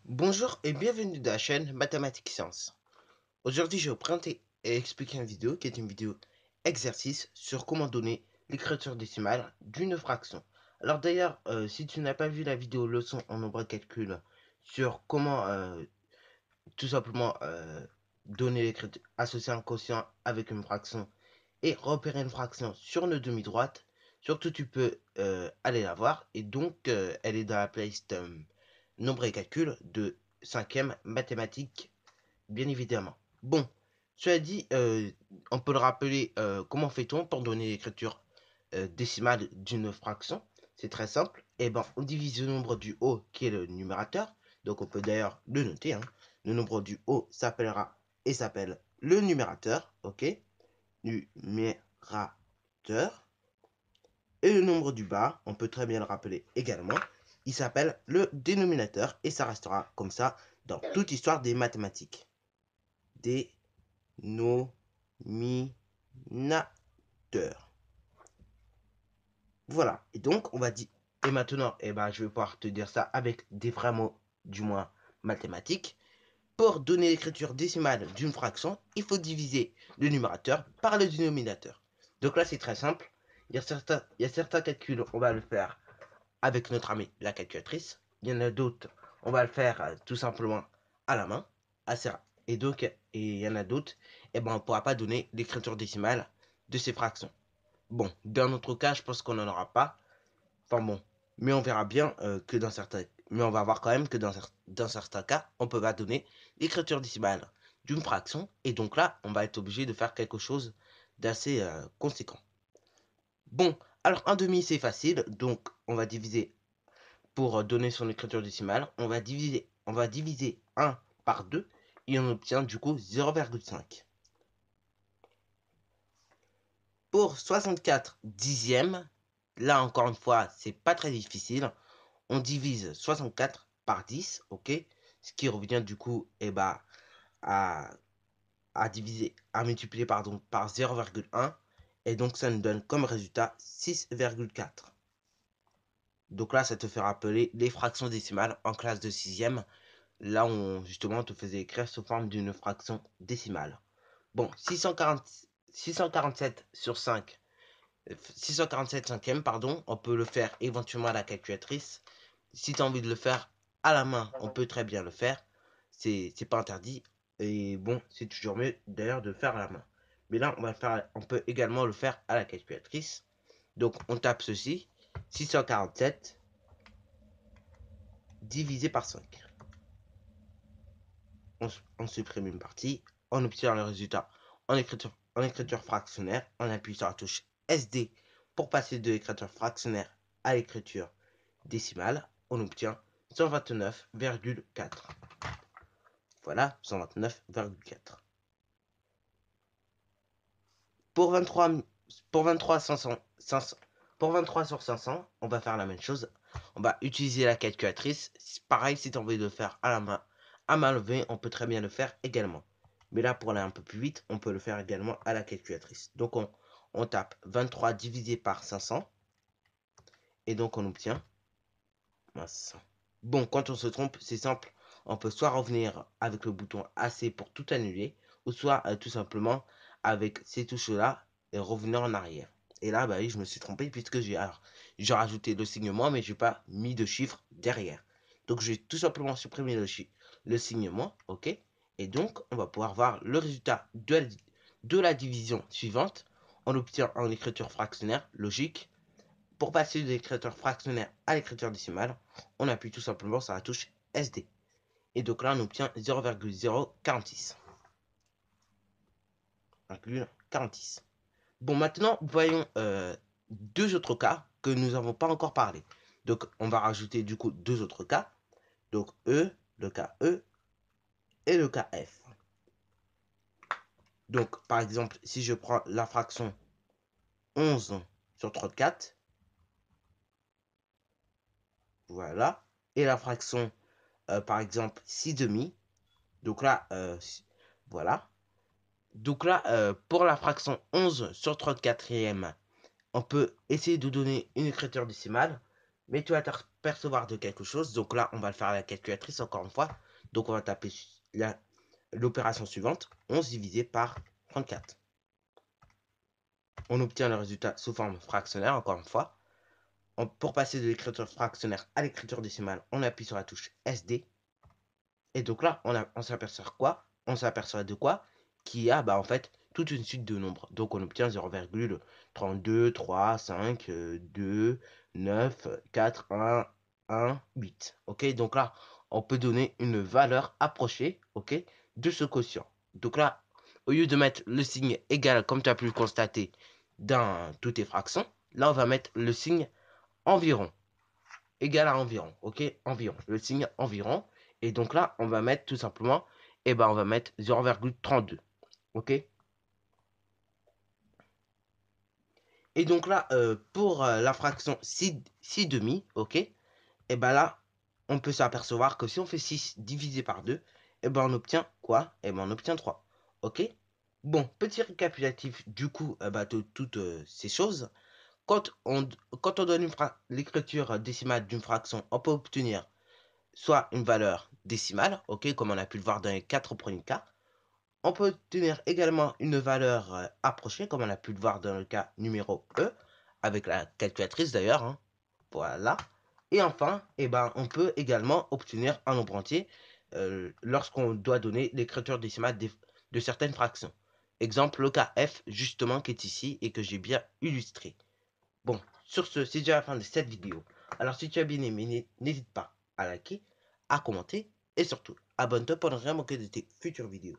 Bonjour et bienvenue dans la chaîne Mathématiques Sciences. Aujourd'hui, je vais vous présenter et expliquer une vidéo qui est une vidéo exercice sur comment donner l'écriture décimale d'une fraction. Alors d'ailleurs, si tu n'as pas vu la vidéo leçon en nombre de calcul sur comment tout simplement donner l'écriture, associer un quotient avec une fraction et repérer une fraction sur une demi-droite, surtout tu peux aller la voir. Et donc, elle est dans la playlist nombre et calcul de 5e mathématiques, bien évidemment. Bon, cela dit, on peut le rappeler, comment fait-on pour donner l'écriture décimale d'une fraction? C'est très simple. Et ben, on divise le nombre du haut qui est le numérateur. Donc on peut d'ailleurs le noter, hein. Le nombre du haut s'appellera et s'appelle le numérateur, ok? Numérateur. Et le nombre du bas, on peut très bien le rappeler également, il s'appelle le dénominateur et ça restera comme ça dans toute histoire des mathématiques. Dénominateur. Voilà. Et donc, on va dire. Et maintenant, eh ben, je vais pouvoir te dire ça avec des vrais mots, du moins mathématiques. Pour donner l'écriture décimale d'une fraction, il faut diviser le numérateur par le dénominateur. Donc là, c'est très simple. Il y a certains calculs, on va le faire avec notre ami la calculatrice. Il y en a d'autres, on va le faire tout simplement à la main. Et donc, il y en a d'autres, et ben, on ne pourra pas donner l'écriture décimale de ces fractions. Bon, dans notre cas, je pense qu'on n'en aura pas. Enfin bon, mais on verra bien que dans certains... Mais on va voir quand même que dans certains cas, on peut pas donner l'écriture décimale d'une fraction. Et donc là, on va être obligé de faire quelque chose d'assez conséquent. Bon, alors un demi, c'est facile. Donc, on va diviser, pour donner son écriture décimale, on va diviser 1 par 2 et on obtient du coup 0,5. Pour 64 dixièmes, là encore une fois, c'est pas très difficile. On divise 64 par 10, ok? Ce qui revient du coup à, à multiplier pardon, par 0,1. Et donc ça nous donne comme résultat 6,4. Donc là, ça te fait rappeler les fractions décimales en classe de 6e. Là, justement, on te faisait écrire sous forme d'une fraction décimale. Bon, 647 sur 5, 647 cinquièmes, pardon, on peut le faire éventuellement à la calculatrice. Si tu as envie de le faire à la main, on peut très bien le faire. C'est pas interdit. Et bon, c'est toujours mieux d'ailleurs de le faire à la main. Mais là, on peut également le faire à la calculatrice. Donc, on tape ceci, 647 divisé par 5. On supprime une partie, on obtient le résultat en écriture fractionnaire, on appuie sur la touche SD pour passer de l'écriture fractionnaire à l'écriture décimale, on obtient 129,4. Voilà, 129,4. Pour 23, pour 23, 500, 500, pour 23 sur 500, on va faire la même chose. On va utiliser la calculatrice. Pareil, si tu as envie de le faire à main levée, on peut très bien le faire également. Mais là, pour aller un peu plus vite, on peut le faire également à la calculatrice. Donc, on tape 23 divisé par 500. Et donc, on obtient 500. Bon, quand on se trompe, c'est simple. On peut soit revenir avec le bouton AC pour tout annuler, ou soit tout simplement avec ces touches-là et revenir en arrière. Et là, bah oui, je me suis trompé puisque j'ai rajouté le signe moins, mais je n'ai pas mis de chiffre derrière. Donc, je vais tout simplement supprimer le signe moins, ok? Et donc, on va pouvoir voir le résultat de la division suivante. On obtient en écriture fractionnaire logique. Pour passer de l'écriture fractionnaire à l'écriture décimale, on appuie tout simplement sur la touche SD. Et donc là, on obtient 0,046. Bon, maintenant, voyons deux autres cas que nous n'avons pas encore parlé. Donc, on va rajouter du coup deux autres cas. Donc, le cas E et le cas F. Donc, par exemple, si je prends la fraction 11 sur 34, voilà, et la fraction, par exemple, 6 demi, donc là, voilà. Donc là, pour la fraction 11 sur 34e, on peut essayer de donner une écriture décimale. mais tu vas t'apercevoir de quelque chose. Donc là, on va le faire à la calculatrice encore une fois. Donc on va taper l'opération suivante, 11 divisé par 34. On obtient le résultat sous forme fractionnaire, encore une fois. Pour passer de l'écriture fractionnaire à l'écriture décimale, on appuie sur la touche SD. Et donc là, on s'aperçoit quoi? On s'aperçoit de quoi? Qu'il y a en fait toute une suite de nombres. Donc on obtient 0,32, 3, 5, 2, 9, 4, 1, 1, 8. Ok, donc là, on peut donner une valeur approchée, ok, de ce quotient. Donc là, au lieu de mettre le signe égal, comme tu as pu le constater dans toutes tes fractions, là, on va mettre le signe environ, égal à environ, ok, environ, le signe environ. Et donc là, on va mettre tout simplement, on va mettre 0,32, ok. Et donc là, pour la fraction 6 demi, ok, et là, on peut s'apercevoir que si on fait 6 divisé par 2, on obtient quoi? On obtient 3, ok. Bon, petit récapitulatif du coup de toutes ces choses. Quand on, quand on donne l'écriture décimale d'une fraction, on peut obtenir soit une valeur décimale, ok, comme on a pu le voir dans les 4 premiers cas. On peut obtenir également une valeur approchée, comme on a pu le voir dans le cas numéro E, avec la calculatrice d'ailleurs, hein. Voilà. Et enfin, on peut également obtenir un nombre entier lorsqu'on doit donner l'écriture décimale de certaines fractions. Exemple, le cas F, justement, qui est ici et que j'ai bien illustré. Bon, sur ce, c'est déjà la fin de cette vidéo. Alors, si tu as bien aimé, n'hésite pas à liker, à commenter et surtout, abonne-toi pour ne rien manquer de tes futures vidéos.